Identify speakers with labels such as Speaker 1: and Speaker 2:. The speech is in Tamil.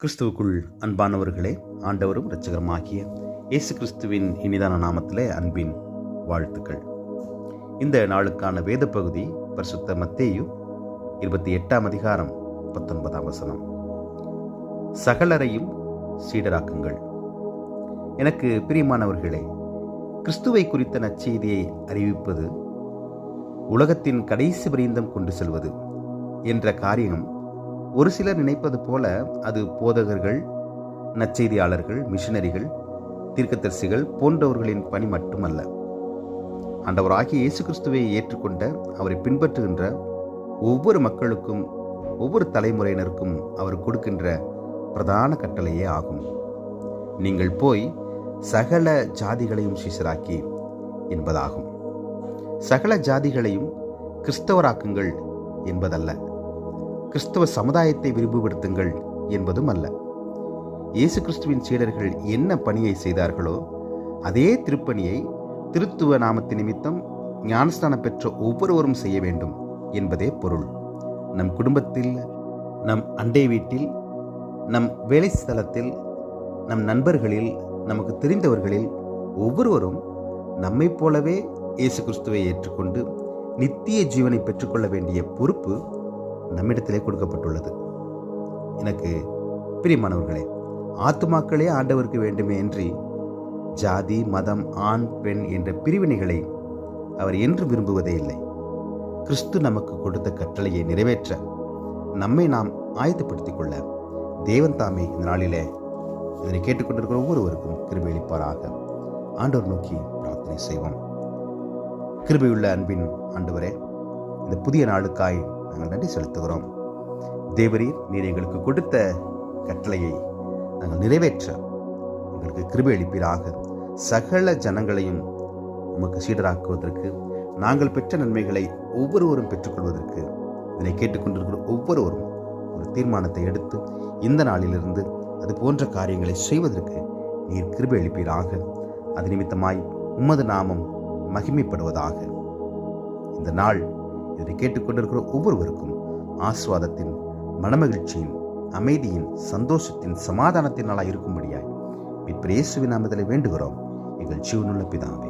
Speaker 1: கிறிஸ்துவுக்குள் அன்பானவர்களே, ஆண்டவரும் இரட்சகருமாகிய இயேசு கிறிஸ்துவின் இனிதான நாமத்திலே அன்பின் வாழ்த்துக்கள். இந்த நாளுக்கான வேத பகுதி பரிசுத்த மத்தேயு 28ஆம் அதிகாரம் 19ஆம் வசனம். சகலரையும் சீடராக்குங்கள். எனக்கு பிரியமானவர்களே, கிறிஸ்துவை குறித்த நற்செய்தியை அறிவிப்பது உலகத்தின் கடைசி பரியந்தம் கொண்டு செல்வது என்ற காரியம் ஒரு சிலர் நினைப்பது போல அது போதகர்கள், நற்செய்தியாளர்கள், மிஷனரிகள், தீர்க்கதரிசிகள் போன்றவர்களின் பணி மட்டுமல்ல. ஆண்டவராகிய இயேசு கிறிஸ்துவை ஏற்றுக்கொண்ட அவரை பின்பற்றுகின்ற ஒவ்வொரு மக்களுக்கும், ஒவ்வொரு தலைமுறையினருக்கும் அவர் கொடுக்கின்ற பிரதான கட்டளையே ஆகும். நீங்கள் போய் சகல ஜாதிகளையும் சீஷராக்கி என்பதாகும். சகல ஜாதிகளையும் கிறிஸ்தவராக்குங்கள் என்பதல்ல, கிறிஸ்தவ சமுதாயத்தை விரிவுபடுத்துங்கள் என்பதும் அல்ல. இயேசு கிறிஸ்துவின் சீடர்கள் என்ன பணியை செய்தார்களோ அதே திருப்பணியை திருத்துவ நாமத்தின் நிமித்தம் ஞானஸ்தானம் பெற்ற ஒவ்வொருவரும் செய்ய வேண்டும் என்பதே பொருள். நம் குடும்பத்தில், நம் அண்டை வீட்டில், நம் வேலை ஸ்தலத்தில், நம் நண்பர்களில், நமக்கு தெரிந்தவர்களில் ஒவ்வொருவரும் நம்மை போலவே இயேசு கிறிஸ்துவை ஏற்றுக்கொண்டு நித்திய ஜீவனை பெற்றுக்கொள்ள வேண்டிய பொறுப்பு நம்மிடத்திலே கொடுக்கப்பட்டுள்ளது. எனக்கு பிரியமானவர்களே, ஆத்துமாக்களே ஆண்டவருக்கு வேண்டுமே என்று ஜாதி, மதம், ஆண், பெண் என்ற பிரிவினைகளை அவர் என்று விரும்புவதே இல்லை. கிறிஸ்து நமக்கு கொடுத்த கட்டளையை நிறைவேற்ற நம்மை நாம் ஆயத்தப்படுத்திக் கொள்ள தேவன் தாமே இந்த நாளிலே இதனை கேட்டுக்கொண்டிருக்கிற ஒவ்வொருவருக்கும் கிருபை அளிப்பாராக. ஆண்டவர் நோக்கி பிரார்த்தனை செய்வோம். கிருபையுள்ள அன்பின் ஆண்டவரே, இந்த புதிய நாளுக்காய் நாங்கள் நன்றி செலுத்துகிறோம். தேவரீர், நீர் எங்களுக்கு கொடுத்த கட்டளையை நாங்கள் நிறைவேற்ற எங்களுக்கு கிருபை அளிப்பீராக. சகல ஜனங்களையும் உமக்கு சீடராக்குவதற்கு, நாங்கள் பெற்ற நன்மைகளை ஒவ்வொருவரும் பெற்றுக்கொள்வதற்கு இதனை கேட்டுக்கொண்டிருக்கிற ஒவ்வொருவரும் ஒரு தீர்மானத்தை எடுத்து இந்த நாளிலிருந்து அது போன்ற காரியங்களை செய்வதற்கு நீர் கிருபை அளிப்பீராக. அது நிமித்தமாய் உமது நாமம் மகிமைப்படுவதாக. இந்த நாள் இதனை கேட்டுக்கொண்டிருக்கிற ஒவ்வொருவருக்கும் ஆசுவாதத்தின், மனமகிழ்ச்சியின், அமைதியின், சந்தோஷத்தின், சமாதானத்தின் நாளாக இருக்கும்படியாய் இயேசுவின் நாமத்திலே வேண்டுகிறோம் எங்கள் ஜீவனுள்ள பிதாவே.